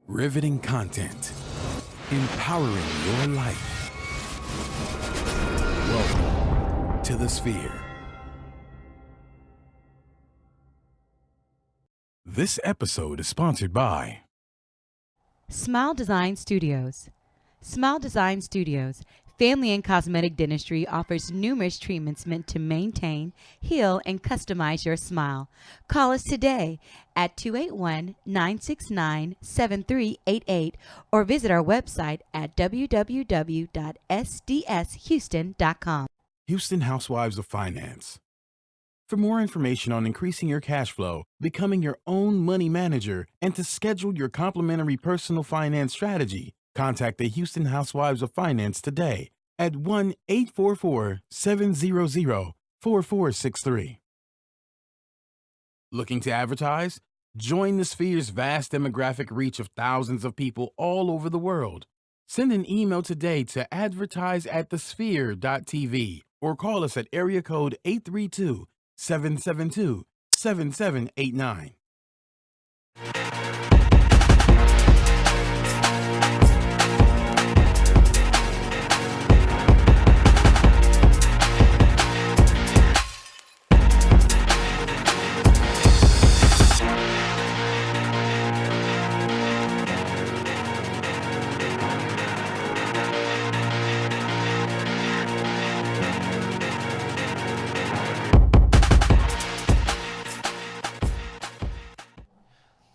Riveting content. Empowering your life. Welcome to the Sphere. This episode is sponsored by Smile Design Studios. Smile Design Studios, family and cosmetic dentistry, offers numerous treatments meant to maintain, heal, and customize your smile. Call us today at 281-969-7388 or visit our website at www.sdshouston.com. Houston Housewives of Finance. For more information on increasing your cash flow, becoming your own money manager, and to schedule your complimentary personal finance strategy, contact the Houston Housewives of Finance today at 1-844-700-4463. Looking to advertise? Join the Sphere's vast demographic reach of thousands of people all over the world. Send an email today to advertise@thesphere.tv or call us at area code 832-772-7789.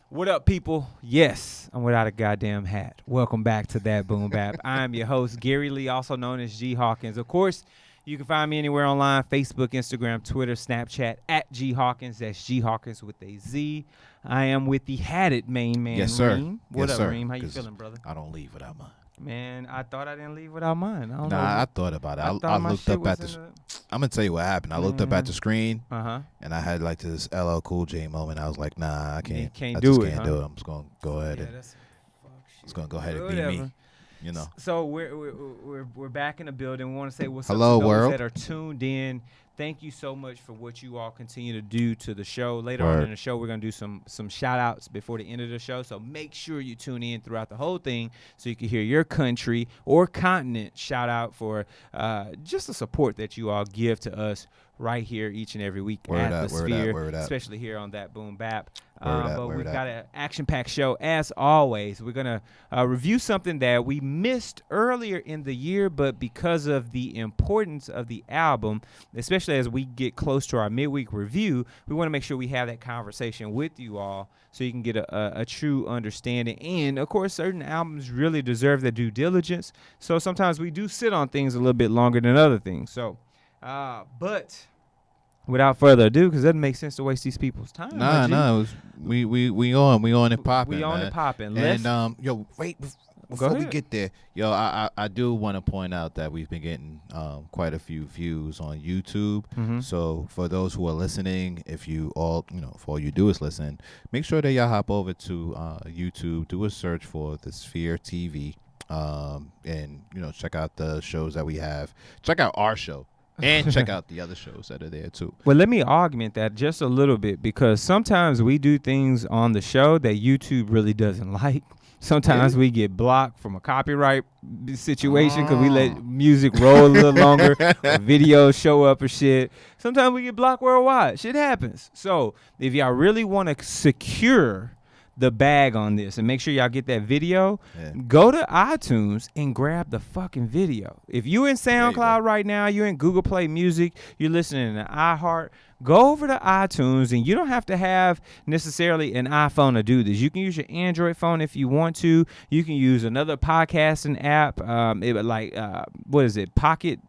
What up, people? Yes, I'm without a goddamn hat. Welcome back to That Boom Bap. I'm your host, Gary Lee, also known as G Hawkins. Of course, you can find me anywhere online, Facebook, Instagram, Twitter, Snapchat, at G Hawkins. That's G Hawkins with a Z. I am with the Hatted main man, Yes, sir. Reem. What Yes, up, sir. Reem? How you 'Cause feeling, brother? I don't leave without mine. Man, I thought I didn't leave without mine. I don't know. I thought about it. I thought my looked shit up at was the. in I'm gonna tell you what happened. I looked up at the screen Uh-huh. and I had like this LL Cool J moment. I was like, nah, I can't. You can't I do just it, can't huh? do it. I'm just gonna go ahead Yeah, and that's fuck shit. it's gonna go ahead and be Whatever. me. You know. So we're back in the building. We want to say what's Hello, up to those world. that are tuned in. Thank you so much for what you all continue to do to the show. Later on Word. in the show, we're going to do some shout outs before the end of the show. So make sure you tune in throughout the whole thing so you can hear your country or continent shout out for just the support that you all give to us right here each and every week Word at up, the word up, Sphere, word up. especially here on That Boom Bap. Word up, But word we've up. got an action-packed show as always. We're going to review something that we missed earlier in the year, but because of the importance of the album, especially as we get close to our midweek review, we want to make sure we have that conversation with you all so you can get a true understanding. And, of course, certain albums really deserve their due diligence, so sometimes we do sit on things a little bit longer than other things. So, but without further ado, because it doesn't make sense to waste these people's time. Nah, my G. we on it popping. We on man. it popping. And yo, wait. Before we ahead. get there, yo, I do want to point out that we've been getting quite a few views on YouTube. Mhm. So for those who are listening, if you all, if all you do is listen, make sure that y'all hop over to YouTube, do a search for the Sphere TV, and check out the shows that we have. Check out our show. And check out the other shows that are there too. Well, let me augment that just a little bit because sometimes we do things on the show that YouTube really doesn't like. Sometimes we get blocked from a copyright situation because we let music roll a little longer or videos show up or shit. Sometimes we get blocked worldwide. Shit happens. So if y'all really want to secure the bag on this and make sure y'all get that video, go to iTunes and grab the fucking video. If you in SoundCloud right now, you're in Google Play Music, you're listening to iHeart, go over to iTunes, and you don't have to have necessarily an iPhone to do this. You can use your Android phone if you want to. You can use another podcasting app, what is it, Pocket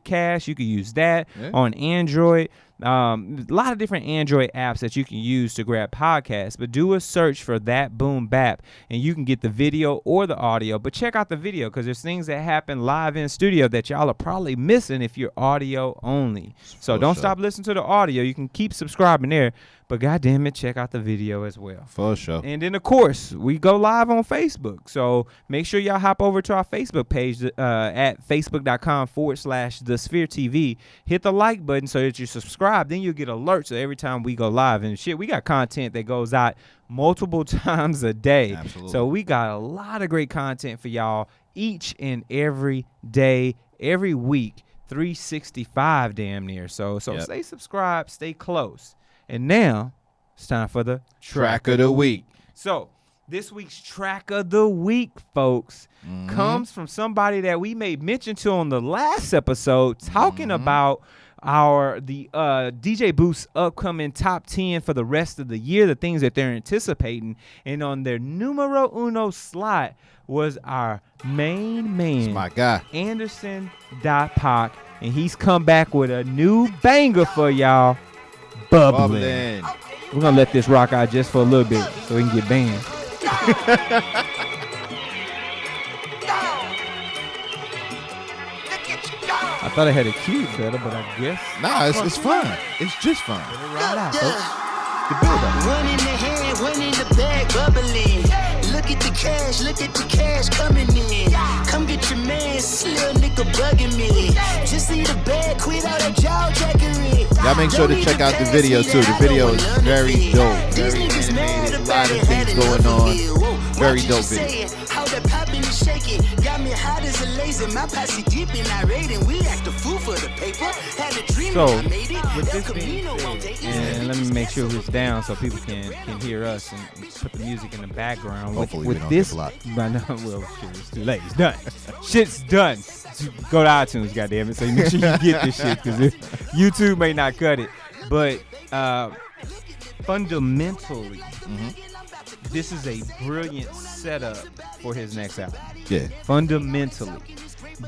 Cast. You can use that on Android. A lot of different Android apps that you can use to grab podcasts, but do a search for That Boom Bap, and you can get the video or the audio. But check out the video because there's things that happen live in studio that y'all are probably missing if you're audio only. So don't stop listening to the audio. You can keep subscribing there, but goddamn it, check out the video as well. For sure. And then, of course, we go live on Facebook. So make sure y'all hop over to our Facebook page at facebook.com/TheSphereTV. Hit the like button so that you subscribe. Then you'll get alerts every time we go live. And shit, we got content that goes out multiple times a day. Absolutely. So we got a lot of great content for y'all each and every day, every week, 365 damn near. So stay subscribed, stay close. And now it's time for the Track of the week. So this week's track of the week, folks, comes from somebody that we made mention to on the last episode, talking about the DJ Booth's upcoming top 10 for the rest of the year, the things that they're anticipating. And on their numero uno slot was our main man, My guy. Anderson Paak, and he's come back with a new banger for y'all, Bubblin'. We're going to let this rock out just for a little bit so we can get banned. I thought I had a cue better, but I guess. Nah, it's fun. It's just fun. Right out, folks. The build-up. One in the hand, one in the bag, bubbling. Look at the cash coming in. Come get your man, little nigga bugging me. Just see the bag, quit all that jaw jackery. Y'all make sure to check out the video too. The video is very dope, very animated, a lot of things going on. Very dope video. How the poppin' and shaking, got me hot as a laser. My posse deep in irate, and we act a fool for the paper. Had a dream So, and I made it. with El this being Camino won't said, take it. and let me make sure it's down so people can hear us and put the music in the background. Hopefully with we don't this, get blocked. But no, well, shit, it's too late. It's done. Shit's done. Go to iTunes, goddamn it. So make sure you get this shit because YouTube may not cut it. But fundamentally, this is a brilliant setup for his next album. Yeah. Fundamentally,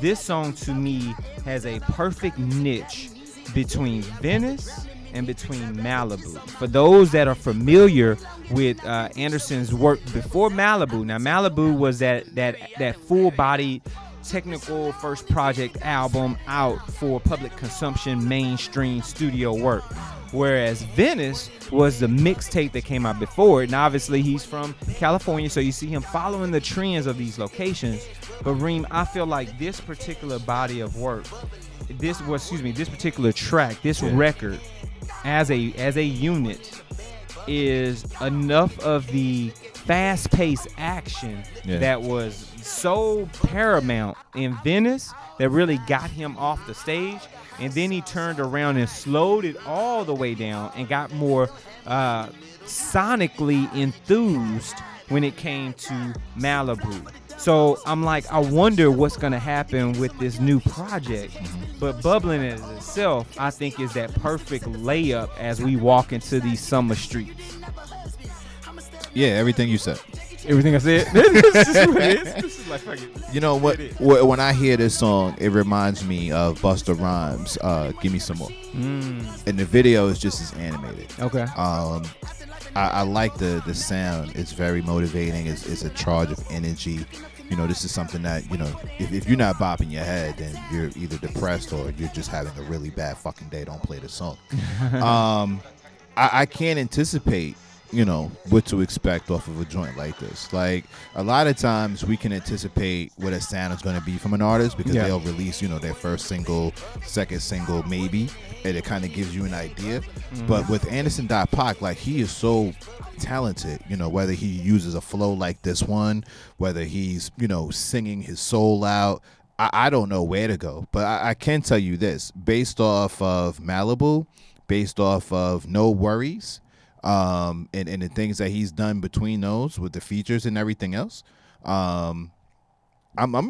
this song to me has a perfect niche between Venice and between Malibu. For those that are familiar with Anderson's work before Malibu, now Malibu was that full body technical first project album out for public consumption, mainstream studio work. Whereas Venice was the mixtape that came out before it. And obviously he's from California, so you see him following the trends of these locations. But Reem, I feel like this particular body of work, this particular track, this record, as a unit, is enough of the fast-paced action that was so paramount in Venice that really got him off the stage. And then he turned around and slowed it all the way down and got more sonically enthused when it came to Malibu. So I'm like, I wonder what's going to happen with this new project. But Bubblin' as itself, I think, is that perfect layup as we walk into these summer streets. Yeah, everything you said. Everything I said? This is what it is. This is like fucking. You know what? When I hear this song, it reminds me of Busta Rhymes' "Give Me Some More," and the video is just as animated. Okay. I like the sound. It's very motivating. It's a charge of energy. You know, this is something that, you know, if you're not bopping your head, then you're either depressed or you're just having a really bad fucking day. Don't play the song. I can't anticipate, you know, what to expect off of a joint like this. Like, a lot of times we can anticipate what a sound is going to be from an artist because they'll release, you know, their first single, second single, maybe, and it kind of gives you an idea. But with Anderson Paak, like, he is so talented, you know, whether he uses a flow like this one, whether he's, you know, singing his soul out. I don't know where to go, but I can tell you this, based off of Malibu, based off of No Worries, and the things that he's done between those with the features and everything else, I'm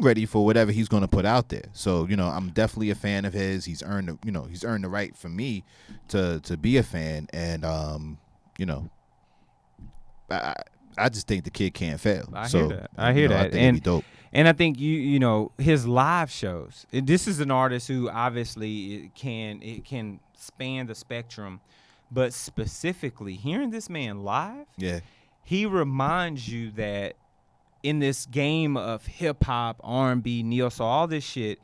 ready for whatever he's going to put out there. So, you know, I'm definitely a fan of his. He's earned the right for me to be a fan, and you know, I just think the kid can't fail. I hear that. I think it'd be dope. And I think you know his live shows. This is an artist who obviously can span the spectrum, but specifically hearing this man live, he reminds you that in this game of hip hop, R&B, neo soul, all this shit,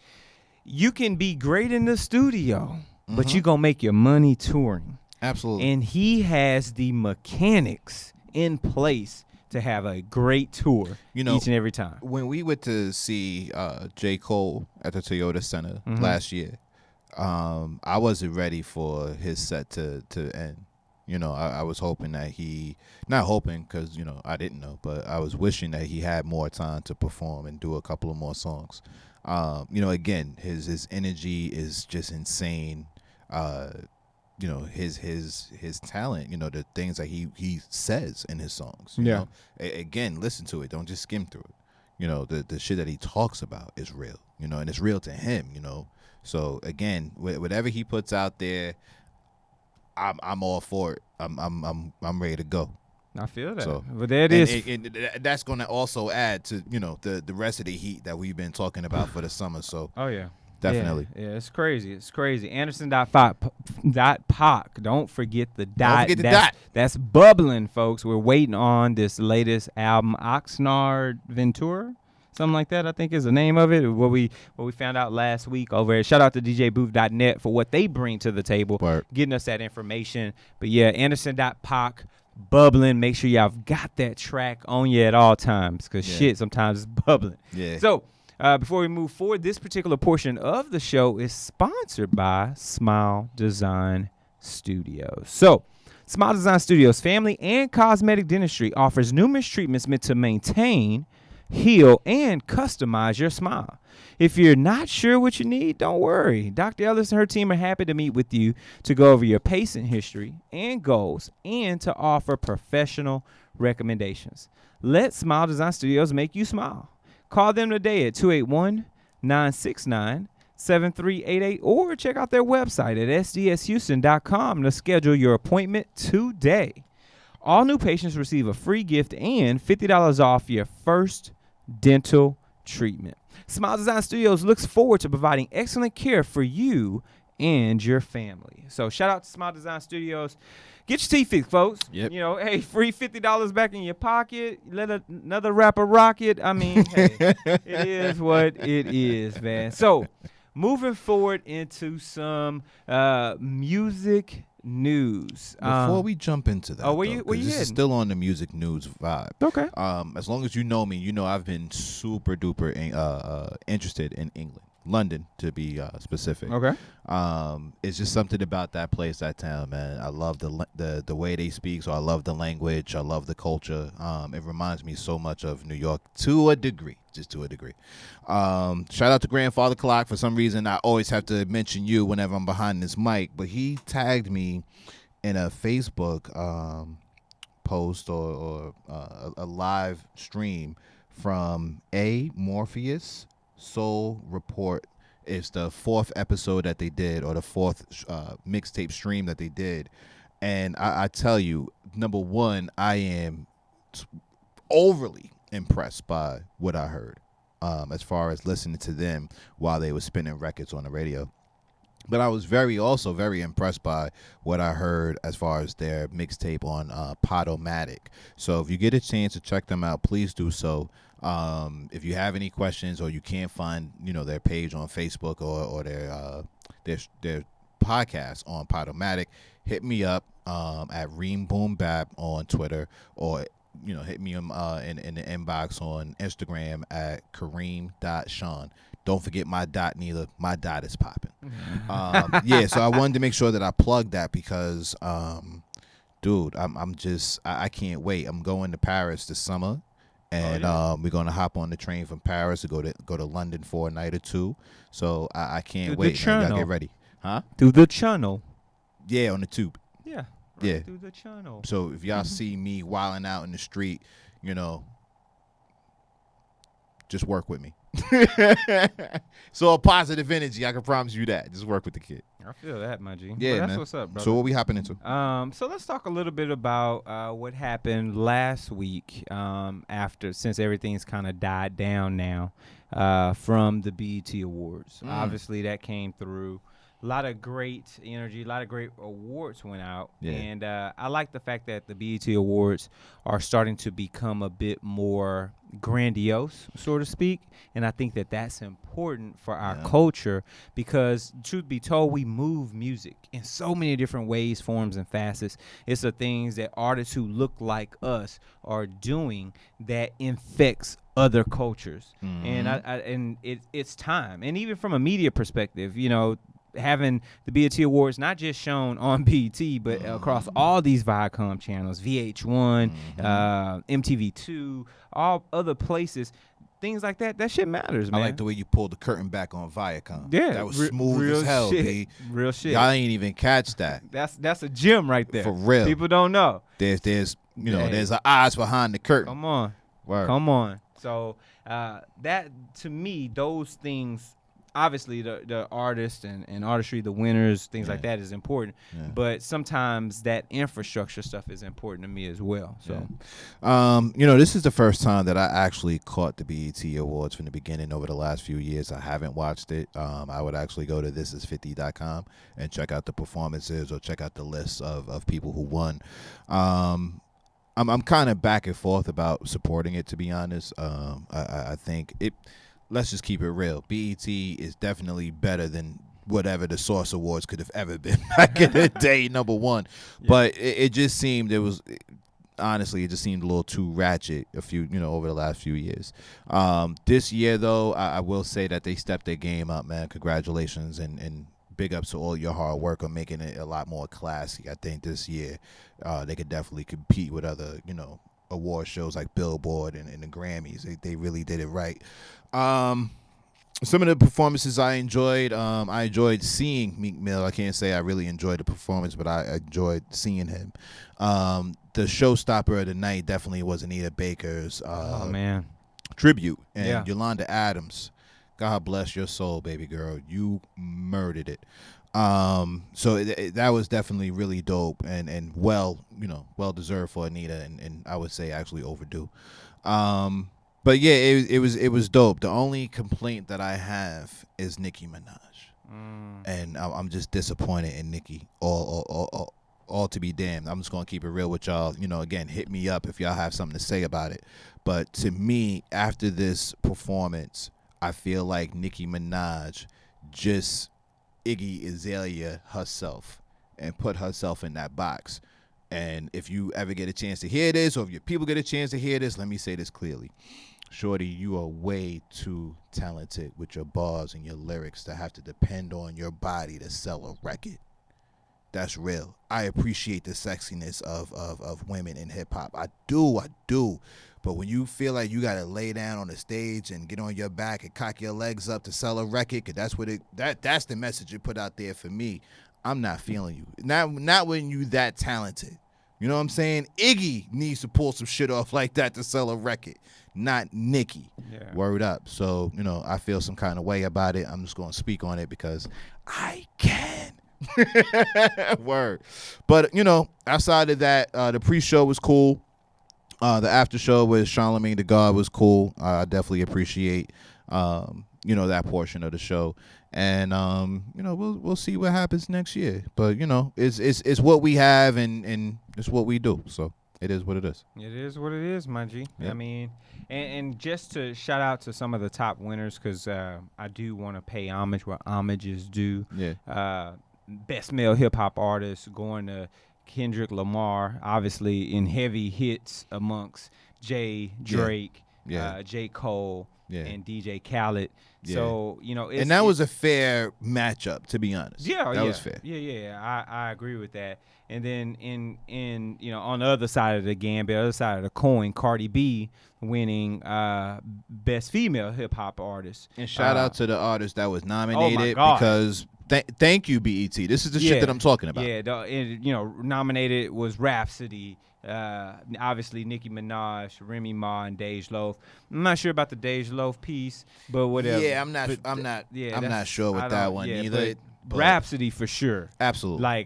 you can be great in the studio, but you're going to make your money touring. Absolutely. And he has the mechanics in place to have a great tour each and every time. When we went to see J. Cole at the Toyota Center last year, I wasn't ready for his set to end. I was hoping that not hoping because, I didn't know, but I was wishing that he had more time to perform and do a couple of more songs. Again, his energy is just insane. His talent, the things that he says in his songs. Again, listen to it. Don't just skim through it. The shit that he talks about is real, and it's real to him, So again, whatever he puts out there, I'm all for it. I'm ready to go. I feel that. So, but there it is. And that's going to also add to the rest of the heat that we've been talking about for the summer. So oh yeah. Definitely. Yeah, it's crazy. It's crazy. Anderson.Paak. Don't forget the dot. Don't forget the dot. That's Bubblin, folks. We're waiting on this latest album, Oxnard Ventura. Something like that, I think, is the name of it. What we found out last week over there. Shout out to DJBooth.net for what they bring to the table, getting us that information. But yeah, Anderson.Paak, Bubblin. Make sure y'all got that track on you at all times, because shit sometimes it's bubbling. Yeah. So before we move forward, this particular portion of the show is sponsored by Smile Design Studios. So, Smile Design Studios family and cosmetic dentistry offers numerous treatments meant to maintain, heal, and customize your smile. If you're not sure what you need, don't worry. Dr. Ellis and her team are happy to meet with you to go over your patient history and goals and to offer professional recommendations. Let Smile Design Studios make you smile. Call them today at 281-969-7388 or check out their website at sdshouston.com to schedule your appointment today. All new patients receive a free gift and $50 off your first dental treatment. Smile Design Studios looks forward to providing excellent care for you and your family. So shout out to Smile Design Studios. Get your teeth fixed, folks. Yep. Hey, free $50 back in your pocket. Let another rapper rock it. I mean, hey, it is what it is, man. So, moving forward into some music news. Before we jump into that, where you this is still on the music news vibe. Okay. As long as you know me, I've been super duper interested in England. London, to be specific. Okay. It's just something about that place, that town, man. I love the way they speak, so I love the language. I love the culture. It reminds me so much of New York to a degree, just to a degree. Shout out to Grandfather Clock. For some reason, I always have to mention you whenever I'm behind this mic, but he tagged me in a Facebook post or a live stream from Morpheus Soul Report. It's the 4th episode that they did, or the 4th mixtape stream that they did. And I tell you, number one, I am overly impressed by what I heard as far as listening to them while they were spinning records on the radio. But I was also very impressed by what I heard as far as their mixtape on Podomatic. So if you get a chance to check them out, please do so. If you have any questions or you can't find, their page on Facebook or their podcast on Podomatic, hit me up at Reem Boom Bap on Twitter, or hit me in the inbox on Instagram at Kareem.Sean. Don't forget my dot neither. My dot is popping. So I wanted to make sure that I plugged that because, dude, I can't wait. I'm going to Paris this summer. And we're gonna hop on the train from Paris to go to London for a night or two. So I can't wait. Y'all get ready, huh? Through the channel. Yeah, on the tube. Yeah. Yeah. Through the channel. So if y'all see me wilding out in the street, just work with me. So a positive energy, I can promise you that. Just work with the kid. I feel that, my G. Yeah, that's man. What's up, brother? So what we hopping into? So let's talk a little bit about what happened last week since everything's kind of died down now from the BET Awards. Obviously, that came through lot of great energy, a lot of great awards went out. Yeah. And I like the fact that the BET Awards are starting to become a bit more grandiose, so to speak. And I think that that's important for our culture because, truth be told, we move music in so many different ways, forms, and facets. It's the things that artists who look like us are doing that infects other cultures. And it's time. And even from a media perspective, you know, having the BET Awards not just shown on BET, but across all these Viacom channels, VH1, MTV2, all other places, things like that. That shit matters, man. I like the way you pulled the curtain back on Viacom. Yeah, that was smooth real as hell, shit. B. Real shit. Y'all ain't even catch that. That's a gem right there. For real. People don't know. There's there's an eyes behind the curtain. Come on. Word. Come on. So that, to me, those things, obviously the artists and artistry, the winners, things like that is important. Yeah. But sometimes that infrastructure stuff is important to me as well. So, this is the first time that I actually caught the BET Awards from the beginning. Over the last few years, I haven't watched it. I would actually go to thisis50.com and check out the performances or check out the lists of people who won. I'm kind of back and forth about supporting it, to be honest. I think it. Let's just keep it real. BET is definitely better than whatever the Source Awards could have ever been back in the day, number one. Yeah. But it just seemed honestly, it just seemed a little too ratchet over the last few years. This year, though, I will say that they stepped their game up, man. Congratulations and big ups to all your hard work on making it a lot more classy. I think this year they could definitely compete with other, award shows like Billboard and the Grammys. They really did it right. Some of the performances I enjoyed. I enjoyed seeing Meek Mill. I can't say I really enjoyed the performance, but I enjoyed seeing him. The showstopper of the night definitely was Anita Baker's tribute, and Yolanda Adams. God bless your soul, baby girl. You murdered it. So that was definitely really dope and well deserved for Anita, and I would say actually overdue. But yeah, it was dope. The only complaint that I have is Nicki Minaj, and I'm just disappointed in Nicki. All to be damned. I'm just gonna keep it real with y'all. Again, hit me up if y'all have something to say about it. But to me, after this performance, I feel like Nicki Minaj just Iggy Azalea herself and put herself in that box. And if you ever get a chance to hear this, or if your people get a chance to hear this, let me say this clearly. Shorty, you are way too talented with your bars and your lyrics to have to depend on your body to sell a record. That's real. I appreciate the sexiness of women in hip-hop. I do. But when you feel like you got to lay down on the stage and get on your back and cock your legs up to sell a record, because that's the message you put out there for me, I'm not feeling you. Not when you that talented. You know what I'm saying? Iggy needs to pull some shit off like that to sell a record, not Nicki. Yeah. Word up. So, I feel some kind of way about it. I'm just going to speak on it because I can. Word. But, outside of that, the pre-show was cool. The after show with Charlamagne the God was cool. I definitely appreciate, that portion of the show. And, we'll see what happens next year. But, it's what we have and it's what we do. So it is what it is. It is what it is, my G. Yep. I mean, and just to shout out to some of the top winners, because I do want to pay homage where homage is due. Yeah. Best male hip-hop artist going to Kendrick Lamar, obviously in heavy hits amongst Drake, J. Cole, and DJ Khaled. Yeah. So, and that was a fair matchup, to be honest. Yeah, that was fair. Yeah. I agree with that. And then in on the other side of the gambit, other side of the coin, Cardi B winning best female hip hop artist. And shout out to the artist that was nominated because thank you, BET. This is the shit that I'm talking about. Yeah, nominated was Rhapsody. Obviously Nicki Minaj, Remy Ma, and Dej Loaf. I'm not sure about the Dej Loaf piece, but whatever. Yeah, I'm not sure with that one either. But Rhapsody for sure. Absolutely.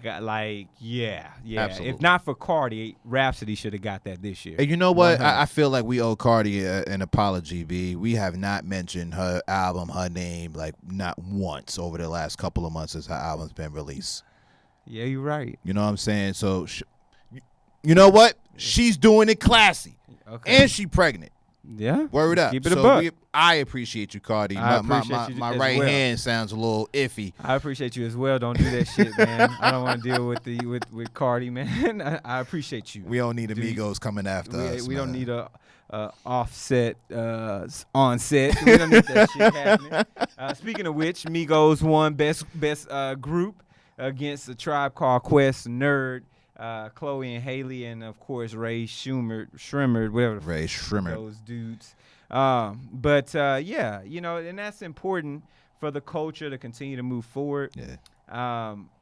Yeah. Absolutely. If not for Cardi, Rhapsody should have got that this year. And you know what? 100. I feel like we owe Cardi an apology, B. We have not mentioned her album, her name, like not once over the last couple of months since her album's been released. Yeah, you're right. You know what I'm saying? So, you know what? She's doing it classy. Okay. And she pregnant. Yeah. Word up. Keep it a buck. I appreciate you, Cardi. I appreciate you my as right well. hand sounds a little iffy. I appreciate you as well. Don't do that shit, man. I don't want to deal with Cardi, man. I appreciate you. We don't need amigos coming after us. We don't man. need a offset onset. We don't need that shit happening. Speaking of which, Migos won best group against a Tribe Called Quest, Nerd, Chloe and Haley, and of course Ray Shrimmer, whatever. Ray Shrimmer. Those dudes. Yeah, and that's important for the culture to continue to move forward. Yeah.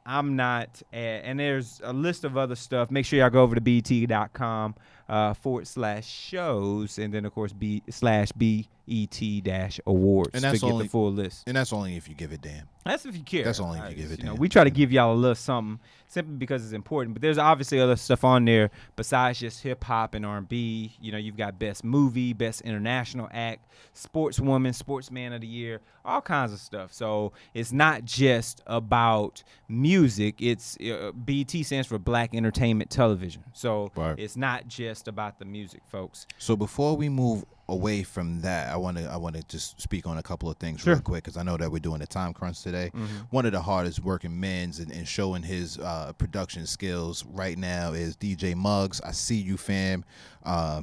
I'm not, and there's a list of other stuff. Make sure y'all go over to bt.com /shows, and then of course /BET-awards And to that's get only the full list. And that's only if you give a damn. That's if you care. That's only if you give a damn. We try to give y'all a little something simply because it's important. But there's obviously other stuff on there besides just hip hop and R&B. You've got best movie, best international act, sportswoman, sportsman of the year, all kinds of stuff. So it's not just about music. It's BET stands for Black Entertainment Television. So It's not just about the music, folks. So before we move away from that, I want to just speak on a couple of things real quick, because I know that we're doing a time crunch today. One of the hardest working men's and showing his production skills right now is DJ Muggs. I see you, fam.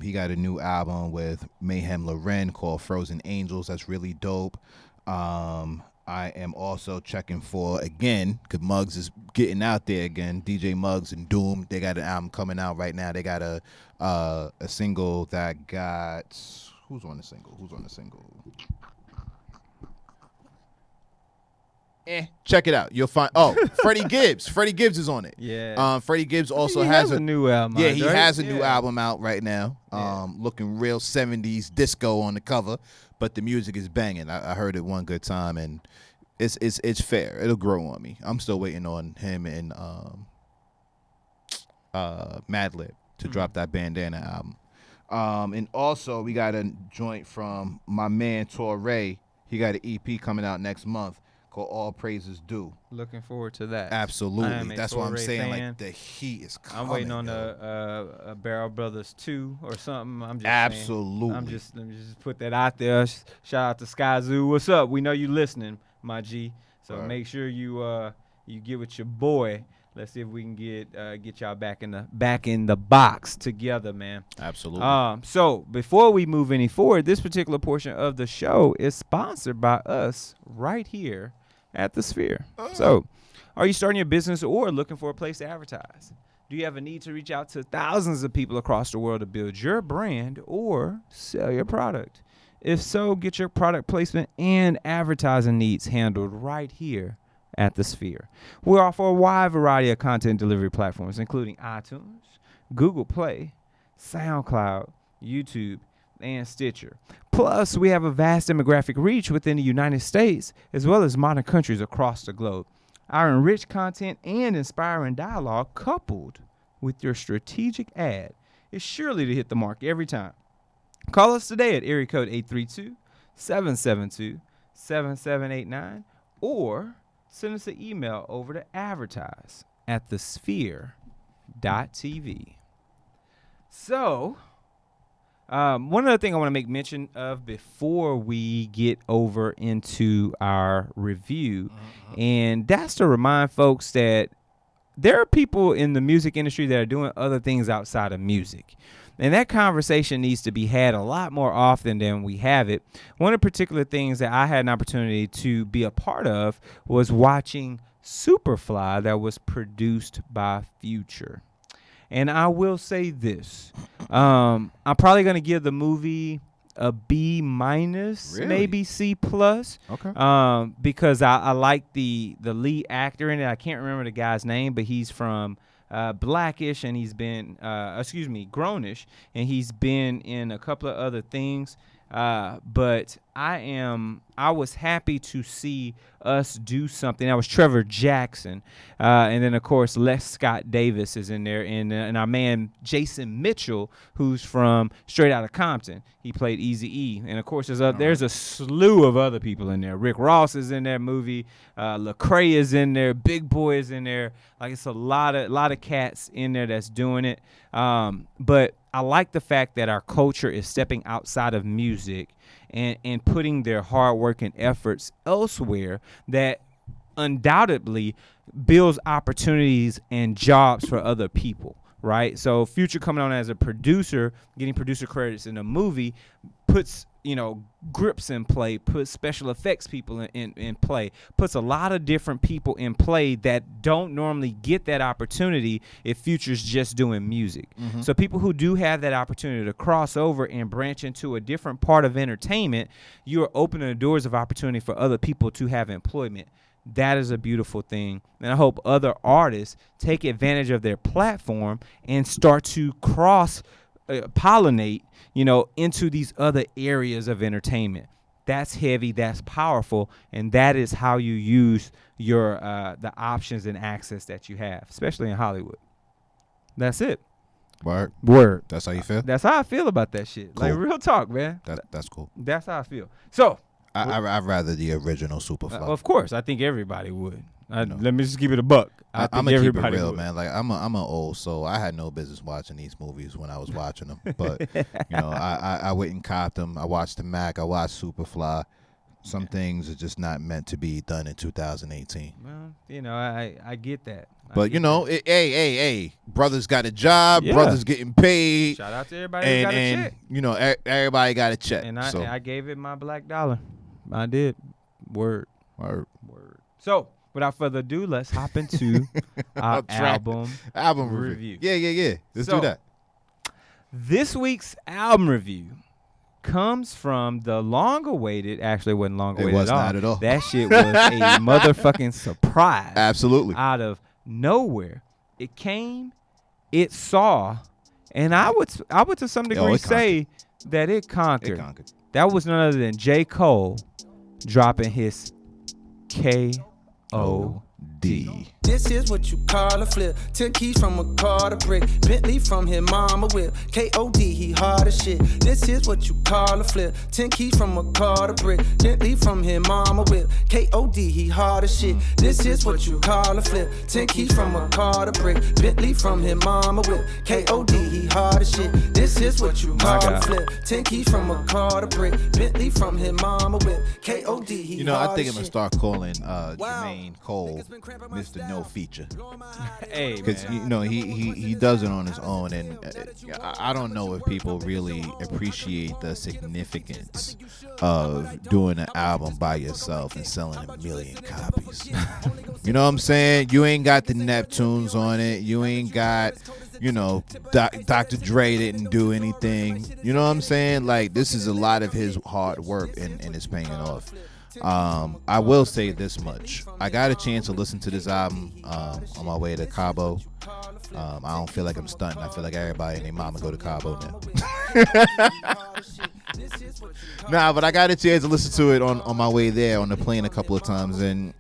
He got a new album with Mayhem Loren called Frozen Angels. That's really dope. I am also checking for, again, because Muggs is getting out there again, DJ Muggs and Doom. They got an album coming out right now. They got a single that got... Who's on the single? Check it out. You'll find... Oh, Freddie Gibbs. Freddie Gibbs is on it. Yeah. Freddie Gibbs also has a new album. Yeah, he right? has a new album out right now. Looking real 70s disco on the cover, but the music is banging. I heard it one good time, and it's fair. It'll grow on me. I'm still waiting on him and Madlib to drop that Bandana album. And also, we got a joint from my man Torre. He got an EP coming out next month called All Praises Due. Looking forward to that. Absolutely. That's what I'm Torre saying. fan. Like, the heat is coming. I'm waiting on a Barrel Brothers 2 or something. I'm just Absolutely. let me just put that out there. Shout out to Sky Zoo. What's up? We know you listening, my G. So make sure you get with your boy. Let's see if we can get y'all back in the box together, man. Absolutely. So before we move any forward, this particular portion of the show is sponsored by us right here at the Sphere. So, are you starting your business or looking for a place to advertise? Do you have a need to reach out to thousands of people across the world to build your brand or sell your product? If so, get your product placement and advertising needs handled right here at the Sphere. We offer a wide variety of content delivery platforms, including iTunes, Google Play, SoundCloud, YouTube, and Stitcher. Plus, we have a vast demographic reach within the United States, as well as modern countries across the globe. Our enriched content and inspiring dialogue, coupled with your strategic ad, is surely to hit the mark every time. Call us today at area code 832-772-7789, or send us an email over to advertise@thesphere.tv. So, one other thing I want to make mention of before we get over into our review, and that's to remind folks that there are people in the music industry that are doing other things outside of music. And that conversation needs to be had a lot more often than we have it. One of the particular things that I had an opportunity to be a part of was watching Superfly that was produced by Future. And I will say this. I'm probably going to give the movie a B-, maybe C+. Okay. Because I like the lead actor in it. I can't remember the guy's name, but he's from Blackish, and he's been Grownish, and he's been in a couple of other things. But I was happy to see us do something. That was Trevor Jackson, and then of course Les Scott Davis is in there, and our man Jason Mitchell, who's from Straight Outta Compton. He played Eazy-E, and of course there's a slew of other people in there. Rick Ross is in that movie, Lecrae is in there, Big Boy is in there. Like, it's a lot of cats in there that's doing it. But I like the fact that our culture is stepping outside of music and putting their hard work and efforts elsewhere that undoubtedly builds opportunities and jobs for other people, right? So Future coming on as a producer, getting producer credits in a movie, puts, grips in play, puts special effects people in play, puts a lot of different people in play that don't normally get that opportunity if Future's just doing music. Mm-hmm. So people who do have that opportunity to cross over and branch into a different part of entertainment, you're opening the doors of opportunity for other people to have employment. That is a beautiful thing. And I hope other artists take advantage of their platform and start to pollinate, into these other areas of entertainment. That's heavy, that's powerful, and that is how you use your the options and access that you have, especially in Hollywood. That's it. Word. That's how you feel? That's how I feel about that shit. Cool. Like, real talk, man. That's cool. That's how I feel. So I'd rather the original Superfly. Of course, I think everybody would. Let me just keep it a buck. I'm gonna keep it real, man. Like, I'm an old soul. I had no business watching these movies when I was watching them, but I went and copped them. I watched the Mac. I watched Superfly. Some things are just not meant to be done in 2018. Well, I get that. But hey, brothers got a job. Yeah. Brothers getting paid. Shout out to everybody who got a check. Everybody got a check. And I gave it my black dollar. I did. Word. So, without further ado, let's hop into our album review. Yeah. Let's do that. This week's album review comes from the long-awaited. Actually, it wasn't long-awaited. It was not at all. That shit was a motherfucking surprise. Absolutely. Out of nowhere, it came, it saw, and I would to some degree say that it conquered. That was none other than J. Cole dropping his KOD. This is what you call a flip. 10 keys from a car to brick. Bentley from his mama whip. KOD, he hard as shit. This is what you call a flip. 10 keys from a car to brick. Bentley from his mama whip. KOD, he hard as shit. This is what you call a flip. 10 keys from a car to brick. Bentley from his mama whip. KOD, he hard as shit. This is what you call a flip. 10 keys from a car to brick. Bentley from his mama whip. KOD, he hard I think I'm as gonna shit. start calling Jermaine Cole Mr. No Feature. Hey, because he does it on his own, and I don't know if people really appreciate the significance of doing an album by yourself and selling 1 million copies. You know what I'm saying? You ain't got the Neptunes on it. You ain't got, Dr. Dre didn't do anything. You know what I'm saying? Like, this is a lot of his hard work, and it's paying off. I will say this much. I got a chance to listen to this album on my way to Cabo. I don't feel like I'm stunting. I feel like everybody and their mama go to Cabo now. Nah, but I got a chance to listen to it on my way there on the plane a couple of times, and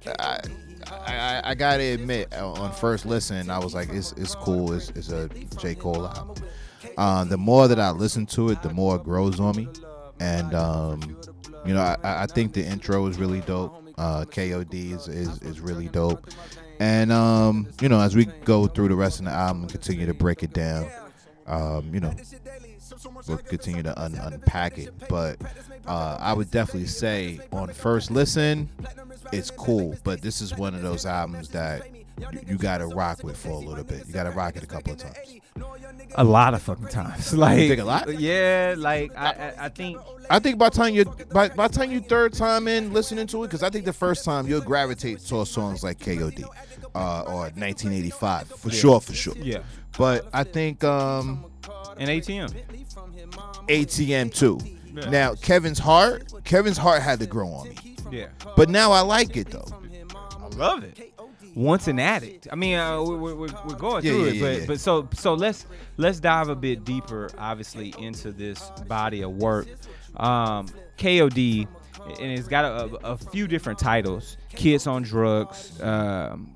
I gotta admit, on first listen, I was like, it's cool. It's a J. Cole album. The more that I listen to it, the more it grows on me, and I think the intro is really dope. KOD is really dope. And, as we go through the rest of the album and continue to break it down, we'll continue to unpack it. But I would definitely say on first listen, it's cool. But this is one of those albums that you got to rock with for a little bit. You got to rock it a couple of times. A lot of fucking times. Like, you think a lot? Yeah, like I think by the time you third time in listening to it, because I think the first time you'll gravitate towards songs like KOD or 1985 for sure. Yeah. But I think and ATM too. Yeah. Now Kevin's Heart had to grow on me. Yeah. But now I like it though. I love it. Once an Addict. I mean, we're going through it, but so let's dive a bit deeper, obviously, into this body of work. KOD, and it's got a few different titles: Kids on Drugs,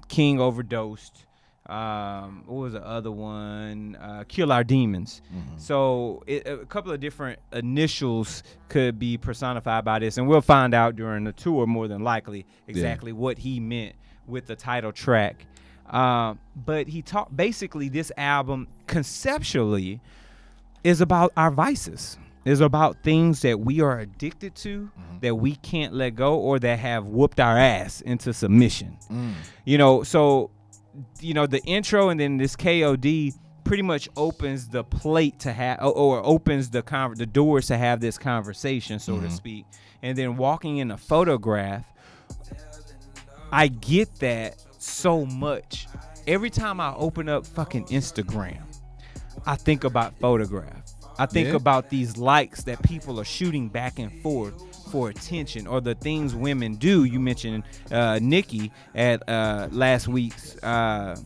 King Overdosed. What was the other one? Kill Our Demons. So a couple of different initials could be personified by this, and we'll find out during the tour more than likely exactly what he meant with the title track. But he talked, basically this album conceptually is about our vices. It's about things that we are addicted to, that we can't let go, or that have whooped our ass into submission. So the intro and then this KOD pretty much opens the plate to have, or opens the doors to have this conversation, so to speak. And then walking in a photograph, I get that so much. Every time I open up fucking Instagram, I think about photograph. I think about these likes that people are shooting back and forth for attention, or the things women do. You mentioned Nicki at last week's fucking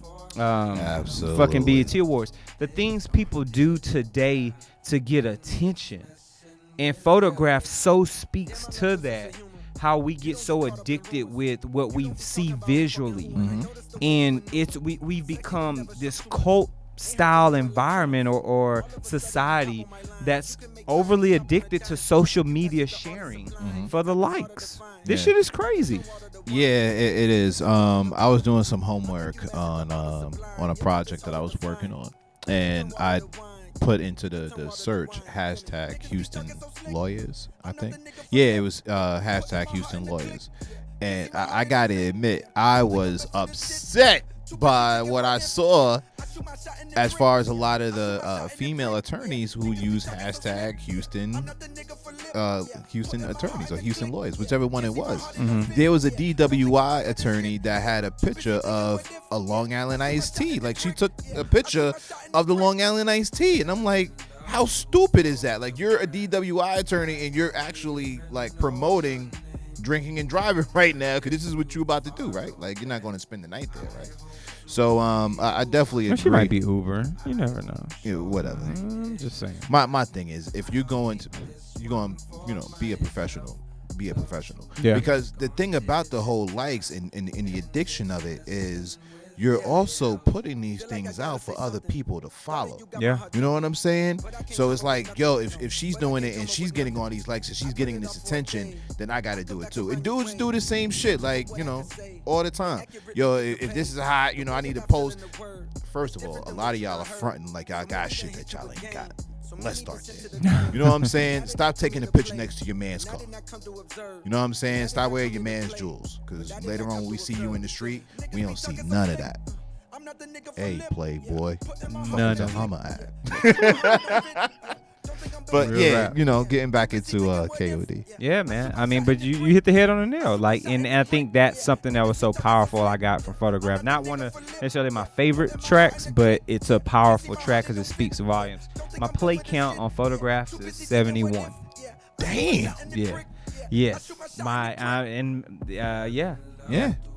BET Awards. The things people do today to get attention, and photograph so speaks to that. How we get so addicted with what we see visually, and we've become this cult style environment or society that's overly addicted to social media sharing for the likes. This shit is crazy. Yeah, it is. I was doing some homework on a project that I was working on, and I put into the search hashtag Houston lawyers, I think. Yeah, it was hashtag Houston lawyers. And I gotta admit, I was upset by what I saw as far as a lot of the female attorneys who use hashtag Houston attorneys or Houston lawyers, whichever one it was. There was a DWI attorney that had a picture of a Long Island iced tea. Like, she took a picture of the Long Island iced tea, and I'm like, how stupid is that? Like, you're a DWI attorney and you're actually like promoting drinking and driving right now, because this is what you're about to do, right? Like, you're not going to spend the night there, right? So I definitely agree. She might be Uber. You never know. Whatever. I'm just saying. My thing is, if you're going to be a professional, be a professional. Yeah. Because the thing about the whole likes and the addiction of it is, you're also putting these things out for other people to follow. Yeah. You know what I'm saying? So it's like, yo, if she's doing it and she's getting all these likes and she's getting this attention, then I got to do it too. And dudes do the same shit, like, all the time. Yo, if this is hot, I need to post. First of all, a lot of y'all are fronting like y'all got shit that y'all ain't got. Let's start there. You know what I'm saying? Stop taking a picture next to your man's car. You know what I'm saying? Stop wearing your man's jewels. Because later on when we see you in the street, we don't see none of that. Hey, playboy. None of Hummer at. But Real yeah, rap. Getting back into KOD. Yeah, man. I mean, but you hit the head on the nail. Like, and I think that's something that was so powerful I got from Photograph. Not one of necessarily my favorite tracks, but it's a powerful track because it speaks volumes. My play count on Photographs is 71. Damn. Yeah. Yes. Yeah. Yeah.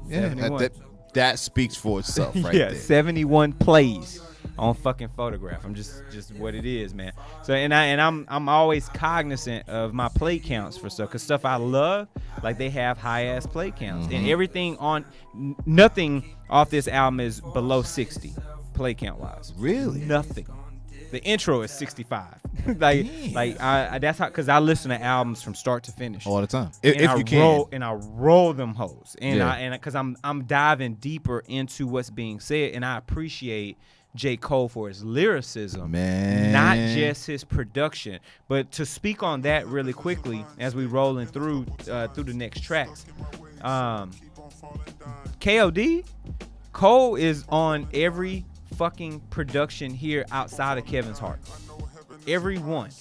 71. That speaks for itself right yeah, there. 71 plays on fucking Photograph. I'm just what it is, man. So I'm always cognizant of my play counts for stuff, because stuff I love, like, they have high ass play counts, and everything nothing off this album is below 60 play count wise. Really? Nothing. The intro is 65. That's how, because I listen to albums from start to finish all the time. If you can. And I roll them hoes, and because I'm diving deeper into what's being said, and I appreciate J. Cole for his lyricism, man, not just his production. But to speak on that really quickly as we rolling through the next tracks, KOD, Cole is on every fucking production here outside of Kevin's Heart. Every one.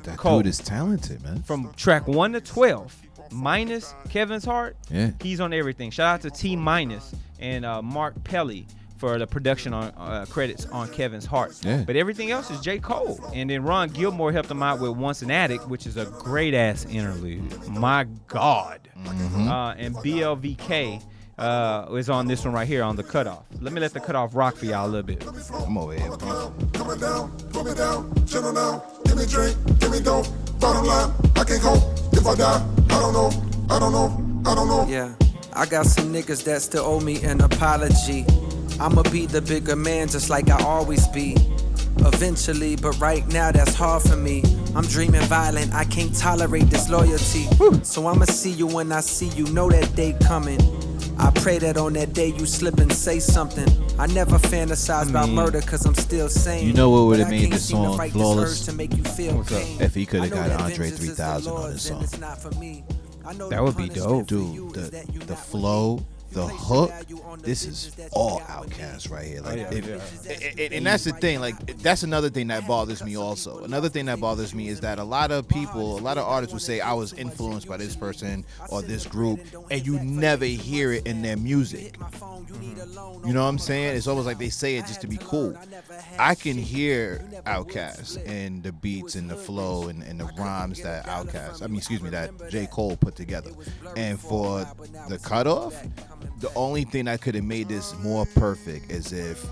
That Cole, dude is talented, man. from track 1 to 12, minus Kevin's Heart, he's on everything. Shout out to T minus and Mark Pelly for the production on credits on Kevin's Heart. Yeah. But everything else is J. Cole. And then Ron Gilmore helped him out with Once an Addict, which is a great ass interlude. My God. And BLVK is on this one right here on the cutoff. Let me let the cutoff rock for y'all a little bit. I'm over here. Coming down, put me down, chill now. Give me drink, give me dope. Bottom line, I can't go. If I die, I don't know. Yeah, I got some niggas that still owe me an apology. I'ma be the bigger man just like I always be. Eventually, but right now that's hard for me. I'm dreaming violent, I can't tolerate disloyalty. So I'ma see you when I see you, know that day coming. I pray that on that day you slip and say something. I never fantasize about murder cause I'm still sane. You know what would have But I made can't this seem to song fight this flawless? urge to make you feel pain. If he could have I know got that Andre vengeance is the 3000 on Lord's this and song. it's not for me. I know That the would be punishment dope. for you Dude, is that you the not flow, for me. the hook, this is all Outkast right here. Like, and that's the thing. Like, that's another thing that bothers me also. Another thing that bothers me is that a lot of people, a lot of artists would say, I was influenced by this person or this group, and you never hear it in their music. You know what I'm saying? It's almost like they say it just to be cool. I can hear Outkast and the beats and the flow and the rhymes that that J. Cole put together. And for the cutoff, the only thing that could have made this more perfect is if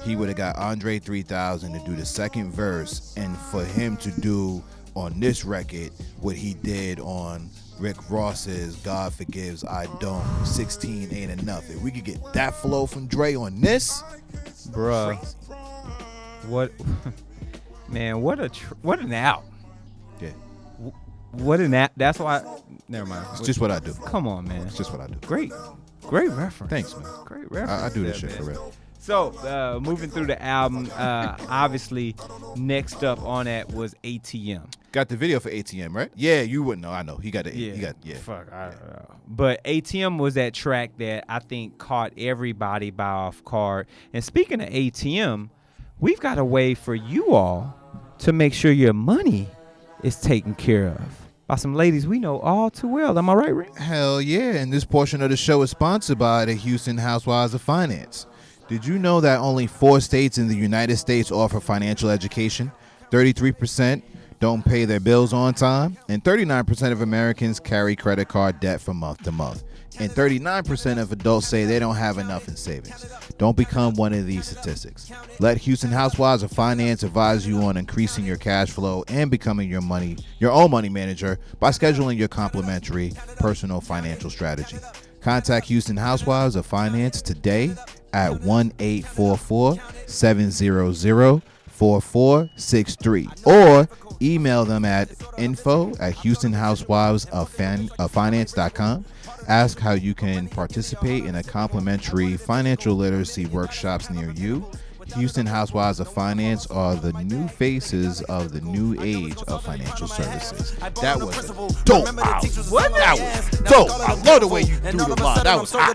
he would have got Andre 3000 to do the second verse, and for him to do on this record what he did on Rick Ross's God Forgives, I Don't, 16 Ain't Enough. If we could get that flow from Dre on this, Bruh. What? Man, what an album. yeah, What an app. That's why. Never mind. it's just what I do. Come on, man. It's just what I do. Great reference. Thanks, man. Great reference. I do this there, shit for man. real. So, moving through the album, obviously, next up on that was ATM. Got the video for ATM, right? Yeah, you wouldn't know. I know. He got it. Yeah. Yeah. Fuck, I don't know. But ATM was that track that I think caught everybody by off guard. And speaking of ATM, we've got a way for you all to make sure your money is taken care of by some ladies we know all too well. Am I right, Ring? Hell yeah. And this portion of the show is sponsored by the Houston Housewives of Finance. Did you know that only 4 states in the United States offer financial education? 33% don't pay their bills on time, and 39% of Americans carry credit card debt from month to month. And 39% of adults say they don't have enough in savings. Don't become one of these statistics. Let Houston Housewives of Finance advise you on increasing your cash flow and becoming your own money manager by scheduling your complimentary personal financial strategy. Contact Houston Housewives of Finance today at 1-844-700-4463 or email them at info@houstonhousewivesoffinance.com. Ask how you can participate in a complimentary financial literacy workshops near you. Houston Housewives of Finance are the new faces of the new age of financial services. That was a dope album. What? That was dope. I love the way you threw the line. That was hot.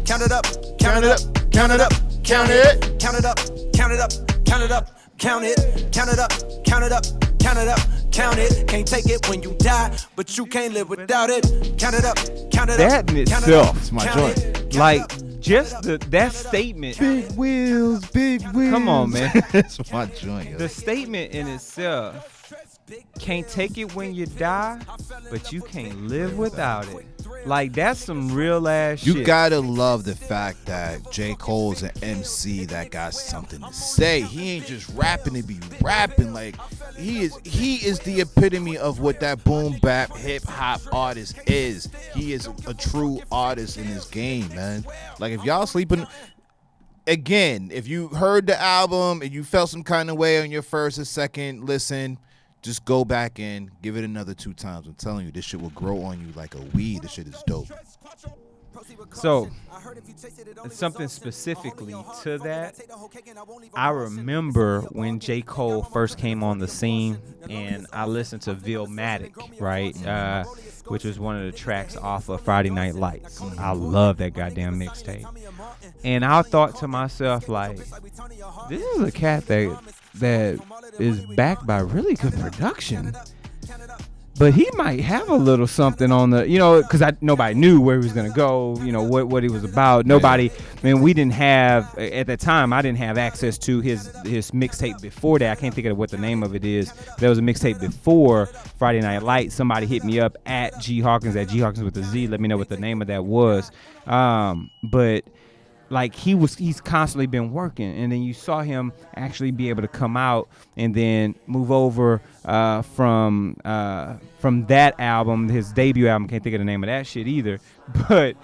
Count it up, Count it up, count it up, count it. count it up, count it up, count it up, count it, count it up, count it up, count it up, count it. Can't take it when you die, but you can't live without it. Count it up, count it up. That in count it itself up, is my count joint. it, count Like, it up. just that statement. Big wheels, big wheels. Come on, man. That's my joint. The statement in itself, can't take it when you die, but you can't live without it. Like, that's some real ass shit. You gotta love the fact that J. Cole's an MC that got something to say. He ain't just rapping to be rapping. Like, he is the epitome of what that boom bap hip hop artist is. He is a true artist in this game, man. Like, if y'all sleeping, again, if you heard the album and you felt some kind of way on your first or second listen, just go back and give it another 2 times. I'm telling you, this shit will grow on you like a weed. This shit is dope. So, something specifically to that, I remember when J. Cole first came on the scene, and I listened to Vilmatic, right, which was one of the tracks off of Friday Night Lights. I love that goddamn mixtape. And I thought to myself, like, this is a cat that is backed by really good production. But he might have a little something on the, because nobody knew where he was gonna go, what he was about. Nobody, we didn't have at that time. I didn't have access to his mixtape before that. I can't think of what the name of it is. There was a mixtape before Friday Night Lights. Somebody hit me up at G Hawkins with a Z. Let me know what the name of that was. But like he's constantly been working, and then you saw him actually be able to come out and then move over from that album, his debut album. Can't think of the name of that shit either, but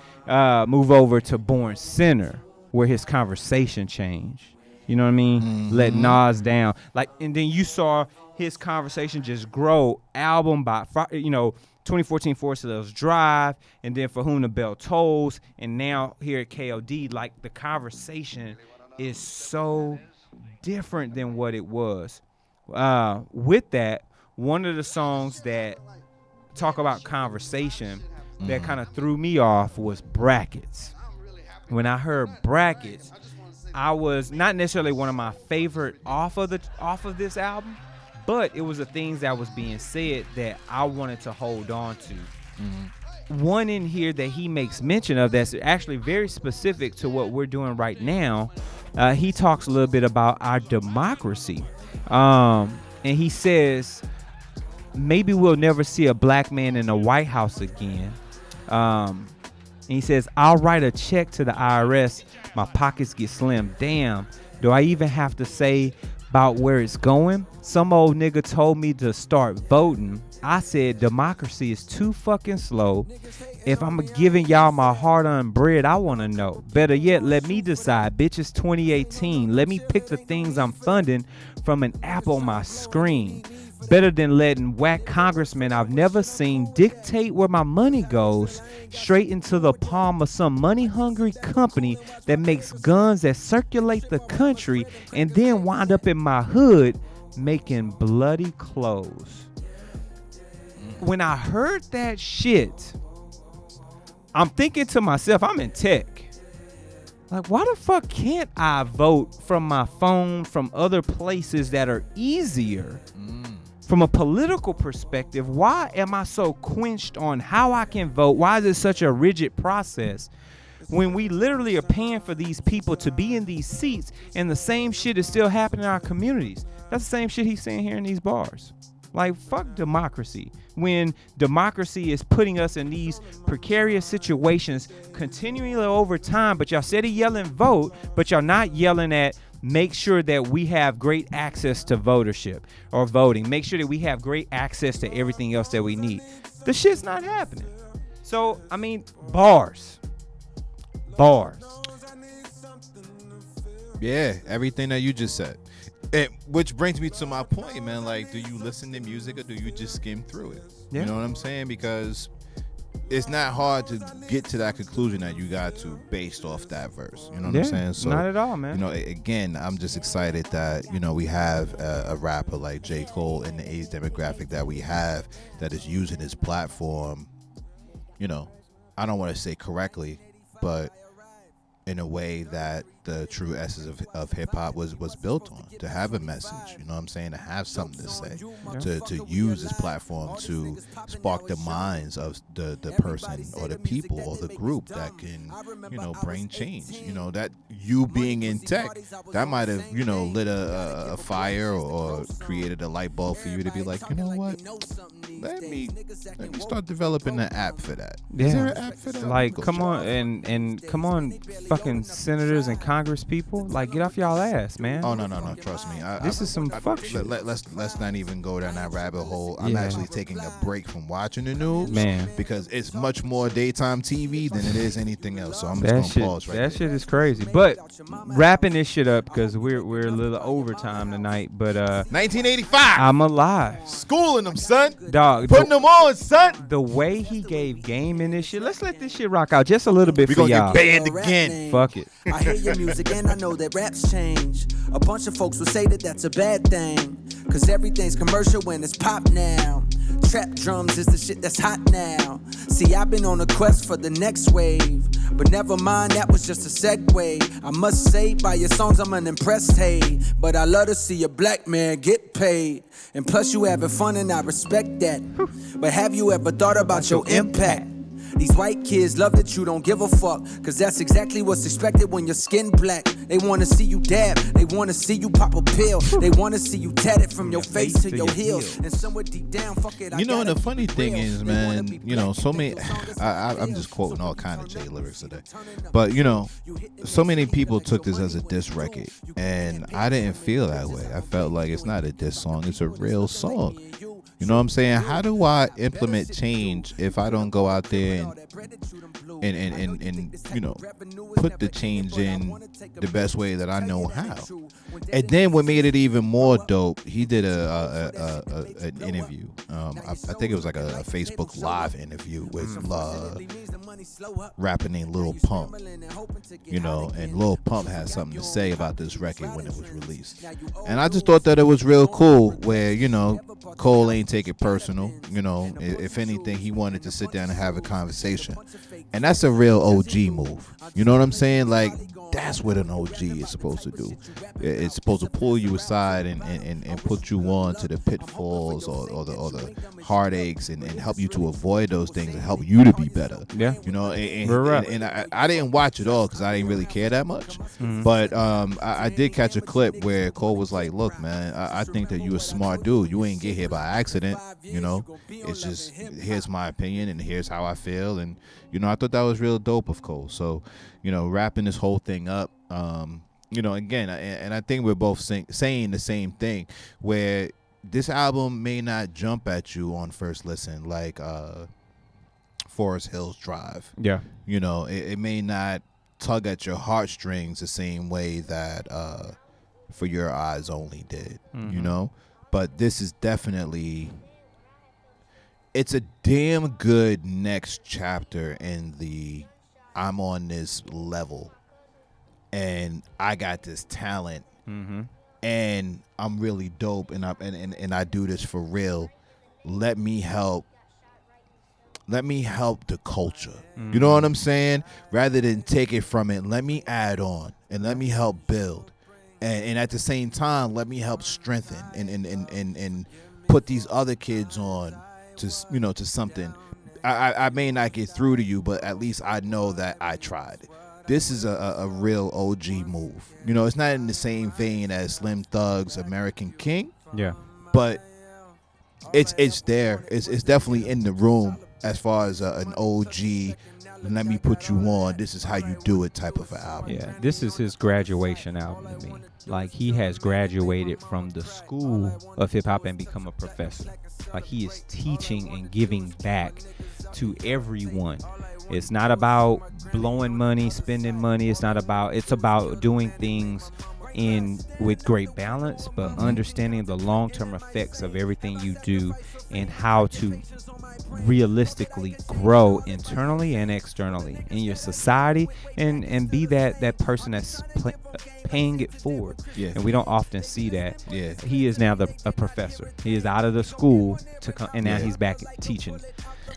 move over to Born Sinner, where his conversation changed. You know what I mean? Mm-hmm. Let Nas down, and then you saw his conversation just grow album by 2014 Forest Hills Drive, and then For Whom the Bell Tolls, and now here at KOD, the conversation is so different than what it was. With that, one of the songs that talk about conversation that kind of threw me off was Brackets. When I heard Brackets, I was not necessarily one of my favorite off of this album, but it was the things that was being said that I wanted to hold on to. Mm-hmm. One in here that he makes mention of that's actually very specific to what we're doing right now. He talks a little bit about our democracy. And he says, maybe we'll never see a black man in the White House again. And he says, I'll write a check to the IRS. My pockets get slim. Damn, do I even have to say about where it's going? Some old nigga told me to start voting. I said democracy is too fucking slow. If I'm giving y'all my hard-earned bread, I want to know. Better yet, let me decide. Bitch, it's 2018. Let me pick the things I'm funding from an app on my screen. Better than letting whack congressmen I've never seen dictate where my money goes straight into the palm of some money-hungry company that makes guns that circulate the country and then wind up in my hood making bloody clothes. When I heard that shit, I'm thinking to myself, I'm in tech. Why the fuck can't I vote from my phone from other places that are easier? From a political perspective, why am I so quenched on how I can vote? Why is it such a rigid process when we literally are paying for these people to be in these seats and the same shit is still happening in our communities? That's the same shit he's saying here in these bars. Fuck democracy. When democracy is putting us in these precarious situations continually over time, but y'all steady yelling vote, but y'all not yelling at make sure that we have great access to votership or voting. Make sure that we have great access to everything else that we need. The shit's not happening. So, bars. Yeah, everything that you just said. Which brings me to my point, man. Do you listen to music or do you just skim through it? Yeah. You know what I'm saying? Because it's not hard to get to that conclusion that you got to based off that verse. You know what I'm saying? So, not at all, man. Again, I'm just excited that, we have a rapper like J. Cole in the age demographic that we have that is using his platform, I don't want to say correctly, but in a way that the true essence of hip-hop was built on, to have a message, to have something to say, to use this platform to spark the minds of the person or the people or the group that can, bring change. That you being in tech, that might have, lit a fire or created a light bulb for you to be like, you know what? Let me start developing an app for that. Yeah. Is there an app for that? Come on, and come on, fucking senators and Congress people, get off y'all ass, man. Oh no, trust me. This is some fuck shit. Let's not even go down that rabbit hole. I'm actually taking a break from watching the news, man, because it's much more daytime TV than it is anything else. So I'm just gonna pause right there. That shit is crazy. But wrapping this shit up because we're a little overtime tonight. But 1985. I'm alive. Schooling them, son. Dog, putting them on, son. The way he gave game in this shit. Let's let this shit rock out just a little bit for y'all. We gonna get banned again. Fuck it. I hear your music and I know that raps change. A bunch of folks will say that that's a bad thing, cause everything's commercial when it's pop now. Trap drums is the shit that's hot now. See, I've been on a quest for the next wave. But never mind, that was just a segue. I must say, by your songs I'm unimpressed, hey. But I love to see a black man get paid. And plus you having fun and I respect that. But have you ever thought about your impact? These white kids love that you don't give a fuck, cause that's exactly what's expected when your skin black. They wanna see you dab, they wanna see you pop a pill. They wanna see you tatted from your face to your heels. And somewhere deep down, fuck it, You know, and the funny thing is, man, you know, so many, I'm just quoting all kind of J lyrics today. But, you know, so many people took this as a diss record, and I didn't feel that way. I felt like it's not a diss song, it's a real song. You know what I'm saying? How do I implement change if I don't go out there and you know, put the change in the best way that I know how? And then what made it even more dope, he did an interview. I think it was like a Facebook Live interview with rapper named Lil Pump. You know, and Lil Pump had something to say about this record when it was released. And I just thought that it was real cool where, you know, Cole ain't take it personal. You know, if anything, he wanted to sit down and have a conversation. And that's a real OG move. You know what I'm saying? Like, that's what an OG is supposed to do. It's supposed to pull you aside and put you on to the pitfalls or the heartaches and help you to avoid those things and help you to be better. Yeah. You know, and I didn't watch it all because I didn't really care that much. Mm-hmm. But I did catch a clip where Cole was like, look, man, I think that you a smart dude. You ain't get here by accident. You know, it's just, here's my opinion and here's how I feel. And, you know, I thought that was real dope of Cole. So, you know, wrapping this whole thing up, you know, again, and I think we're both saying the same thing, where this album may not jump at you on first listen like Forest Hills Drive. Yeah. You know, it may not tug at your heartstrings the same way that For Your Eyes Only did, you know? But this is definitely, it's a damn good next chapter in the I'm on this level and I got this talent and I'm really dope and I do this for real. Let me help the culture. You know what I'm saying? Rather than take it from it, let me add on and let me help build. And at the same time, let me help strengthen and put these other kids on to, you know, to something. I may not get through to you, but at least I know that I tried. This is a real OG move. You know, it's not in the same vein as Slim Thug's American King. Yeah. But it's there. It's definitely in the room as far as an OG. Let me put you on. This is how you do it type of an album. Yeah, this is his graduation album to me. Like, he has graduated from the school of hip hop and become a professor. Like, he is teaching and giving back to everyone. It's not about blowing money, spending money. It's about doing things with great balance, but understanding the long-term effects of everything you do and how to realistically grow internally and externally in your society and be that person that's paying it forward. Yeah. And we don't often see that. Yeah. He is now a professor. He is out of the school to come, and now he's back teaching.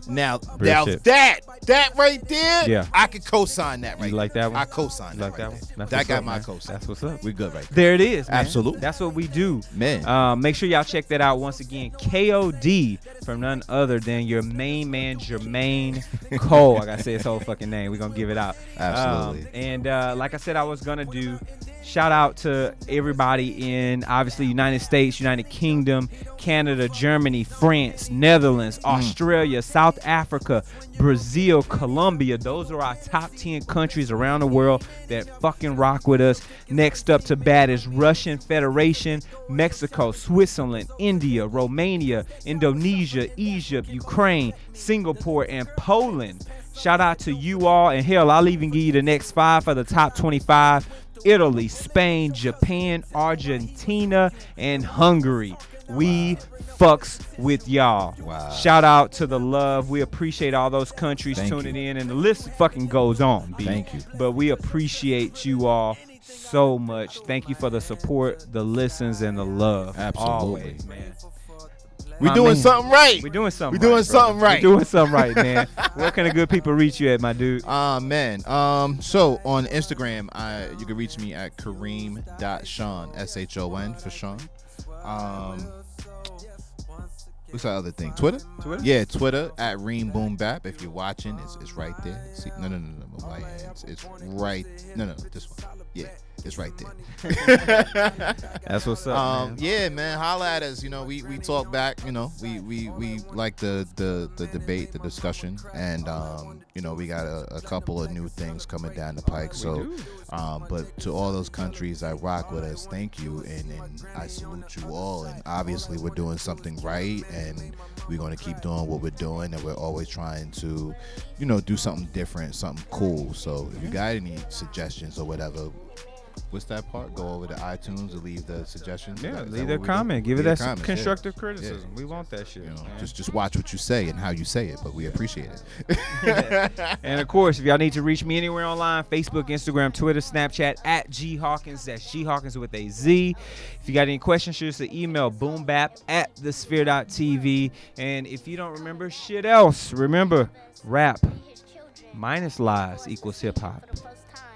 Now that right there, yeah, I could co-sign that right. You like that one? I co-sign that. Like that one? That got my co-sign. That's what's up. We good right there. It is, man. Absolutely. That's what we do, man. Make sure y'all check that out once again. KOD from none other than your main man Jermaine Cole. I gotta say his whole fucking name. We're gonna give it out. Absolutely. And like I said, I was gonna do. Shout out to everybody in, obviously, United States, United Kingdom, Canada, Germany, France, Netherlands, Australia, South Africa, Brazil, Colombia. Those are our top 10 countries around the world that fucking rock with us. Next up to bat is Russian Federation, Mexico, Switzerland, India, Romania, Indonesia, Egypt, Ukraine, Singapore, and Poland. Shout out to you all. And hell, I'll even give you the next 5 for the top 25. Italy, Spain, Japan, Argentina, and Hungary. We fucks with y'all. Wow. Shout out to the love. We appreciate all those countries tuning in, and the list fucking goes on, B. Thank you. But we appreciate you all so much. Thank you for the support, the listens, and the love. Absolutely. Always, man. We My doing man. something right. We doing something. We doing right, something brother. right. We doing something right, man. Where can the good people reach you at, my dude? Man. So on Instagram, you can reach me at Kareem.Sean, SHON for Sean. What's that other thing? Twitter? Yeah, Twitter at Reem Boom Bap. If you're watching, it's right there. See, no, my hands. It's right. No, this one. Yeah, it's right there. That's what's up, man. Yeah, man. Holla at us. We talk back. We like the debate, the discussion, and we got a couple of new things coming down the pike. But to all those countries that rock with us, thank you, and I salute you all. And obviously, we're doing something right, and we're going to keep doing what we're doing, and we're always trying to, do something different, something cool. So if you got any suggestions or whatever, what's that part? Go over to iTunes and leave the suggestions. Yeah, leave a comment. Give it that constructive criticism. Yeah. We want that shit. Just watch what you say and how you say it, but we appreciate it. And of course, if y'all need to reach me anywhere online, Facebook, Instagram, Twitter, Snapchat at G Hawkins. That's G Hawkins with a Z. If you got any questions, shoot us an email, boombap@thesphere.tv. And if you don't remember shit else, remember rap minus lies equals hip hop.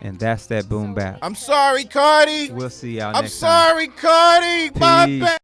And that's that boom bap. I'm sorry, Cardi. We'll see y'all I'm next sorry, time. Cardi. My Peace. bad.